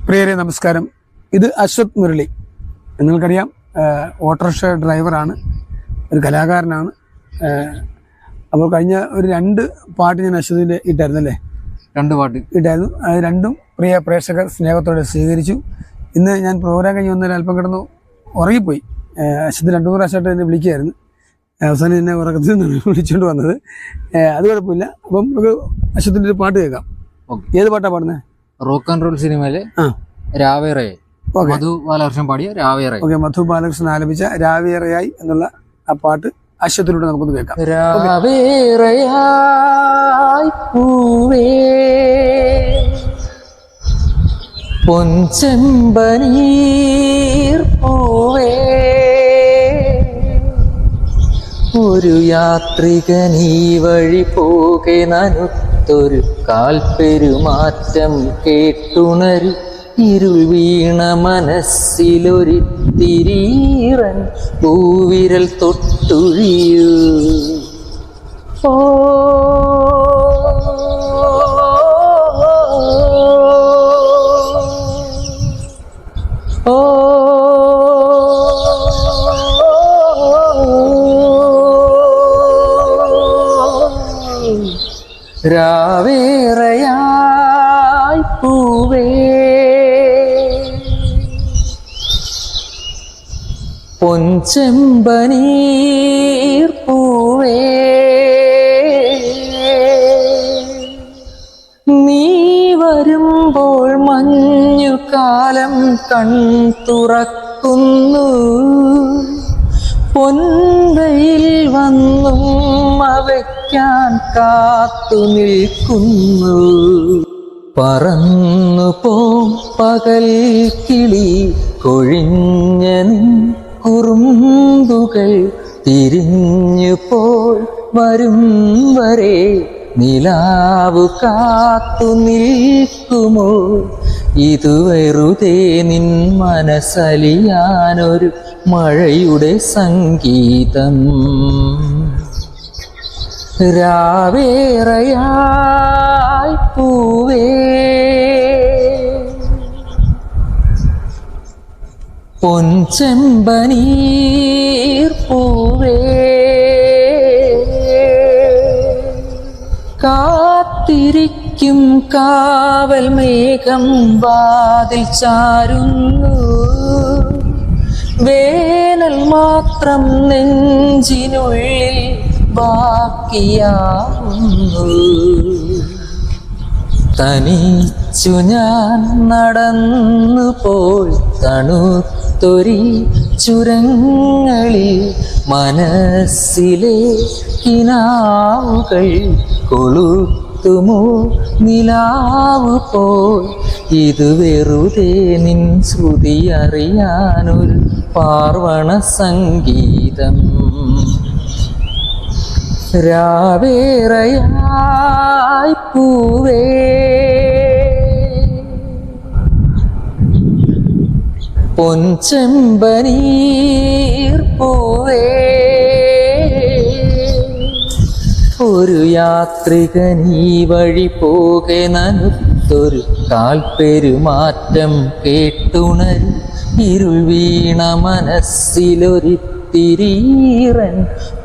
പ്രിയരെ നമസ്കാരം. ഇത് അശ്വത് മുരളി. നിങ്ങൾക്കറിയാം, ഓട്ടോറിക്ഷ ഡ്രൈവറാണ്, ഒരു കലാകാരനാണ്. അപ്പോൾ കഴിഞ്ഞ ഒരു 2 പാട്ട് ഞാൻ അശ്വതിൻ്റെ ഇട്ടായിരുന്നു അല്ലേ? 2 പാട്ട് ഇട്ടായിരുന്നു. അത് രണ്ടും പ്രിയ പ്രേക്ഷകർ സ്നേഹത്തോടെ സ്വീകരിച്ചു. ഇന്ന് ഞാൻ പ്രോഗ്രാം കഴിഞ്ഞ് വന്നതിൽ അല്പം കിടന്നു ഉറങ്ങിപ്പോയി. അശ്വത് 2-3 പ്രാവശ്യമായിട്ട് എന്നെ വിളിക്കുകയായിരുന്നു. അവസാനം എന്നെ ഉറക്കത്തിൽ നിന്നാണ് വിളിച്ചുകൊണ്ട് വന്നത്. അത് കുഴപ്പമില്ല. അപ്പം നമുക്ക് അശ്വത്തിൻ്റെ ഒരു പാട്ട് കേൾക്കാം. ഏത് പാട്ടാണ് പാടുന്നത്? റോക്ക് ആൻഡ് റോൾ സിനിമയിലെ രാവേറെ മധു ബാലകൃഷ്ണൻ പാടിയ രാവേറെ. ഓക്കെ, മധു ബാലകൃഷ്ണൻ ആലപിച്ച രാവേറെയായി എന്നുള്ള ആ പാട്ട് അശ്വത്തിലൂടെ നമുക്കൊന്ന് കേൾക്കാം. രാവേറെയായി പൂവേ പൊൻചെമ്പനീർ പൂവേ ഒരു യാത്രികനീ വഴി പോകെ നനുത്തൊരു കാൽപ്പെരുമാറ്റം കേട്ടുണരു ഇരുൾ വീണ മനസ്സിലൊരിത്തിരീറൻ പൂവിരൽ തൊട്ടുഴിയൂ. ഓ രാവേറെയായി പൂവേ പൊൻചെമ്പനീർ പൂവേ നീ വരുമ്പോൾ മഞ്ഞുകാലം കൺ തുറക്കുന്നു, പൊൻവയിൽ വന്നും അവയ്ക്കാൻ കാത്തു നിൽക്കുന്നു. പറന്നു പോം പകൽ കിളി കൊഴിഞ്ഞ കുറുമ്പുകൾ തിരിഞ്ഞു പോയി വരും വരെ നിലാവു കാത്തു നിൽക്കുമോ? ഇത് വെറുതെ നിൻ മനസ്സലിയാനൊരു മഴയുടെ സംഗീതം. രാവേറെയായി പൂവേ പൊൻചെമ്പനീർ പൂവേ കാത്തിരിക്കും കാവൽ മേഘം വാതിൽ ചാരുന്നു, വേനൽ മാത്രം നെഞ്ചിനുള്ളിൽ ബാക്കിയാവുന്നു. തനിച്ചു ഞാൻ നടന്നു പോയി തണുത്തൊരി ചുരങ്ങളിൽ മനസ്സിലെ കിനാവുകൾ കൊളുത്തുമോ നിലാവ് പോൽ? ഇത് വെറുതെ നിൻ ശ്രുതി അറിയാനൊരു പാർവണ സംഗീതം. രാവേറെയായി പൂവേ പൊൻചെമ്പനീർ പൂവേ ഒരു യാത്രികനീ വഴി പോകെ നനുത്തൊരു കാൽപ്പെരുമാറ്റം കേട്ടുണരു ഇരുൾ വീണ മനസ്സിലൊരിത്തിരീറൻ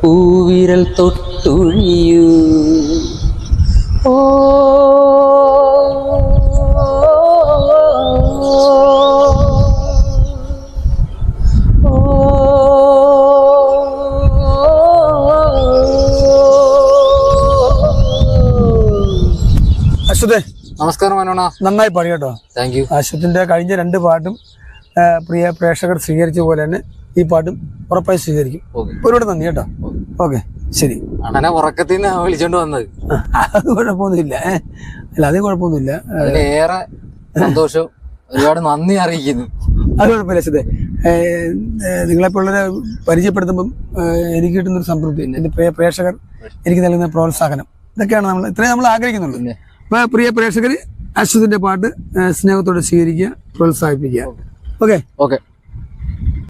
പൂവിരൽ തൊട്ടുഴിയൂ. ഓ അശ്വതേ, നമസ്കാരം മനോണ. നന്നായി പാടി കേട്ടോ. Thank you. അശ്വത്തിന്റെ കഴിഞ്ഞ 2 പാട്ടും പ്രിയ പ്രേക്ഷകർ സ്വീകരിച്ച പോലെ തന്നെ ഈ പാട്ടും ഉറപ്പായി സ്വീകരിക്കും. ഒരുപാട് നന്ദി കേട്ടോ. ഓക്കെ, ശരി. അണ്ണനെ ഉറക്കത്തിൽ നിന്ന് വിളിച്ചോണ്ട് വന്നത്. അത് കുഴപ്പമൊന്നുമില്ല. അല്ല, അത് കുഴപ്പമൊന്നുമില്ല. അതിലേറെ സന്തോഷം, ഒരുപാട് നന്ദി അറിയിക്കുന്നു. അത് കുഴപ്പമില്ല അശ്വതേ. നിങ്ങളെപ്പോലുള്ളവരെ പരിചയപ്പെടുത്തുമ്പം എനിക്ക് കിട്ടുന്നൊരു സംതൃപ്തി, എൻ്റെ പ്രിയ പ്രേക്ഷകർ എനിക്ക് നൽകുന്ന പ്രോത്സാഹനം, ഇതൊക്കെയാണ് ഇത്രയും നമ്മൾ ആഗ്രഹിക്കുന്നുള്ളൂ. അപ്പോൾ പ്രിയ പ്രേക്ഷകർ അശ്വതിന്റെ പാട്ട് സ്നേഹത്തോടെ സ്വീകരിക്കുക, പ്രോത്സാഹിപ്പിക്കുക. ഓക്കെ.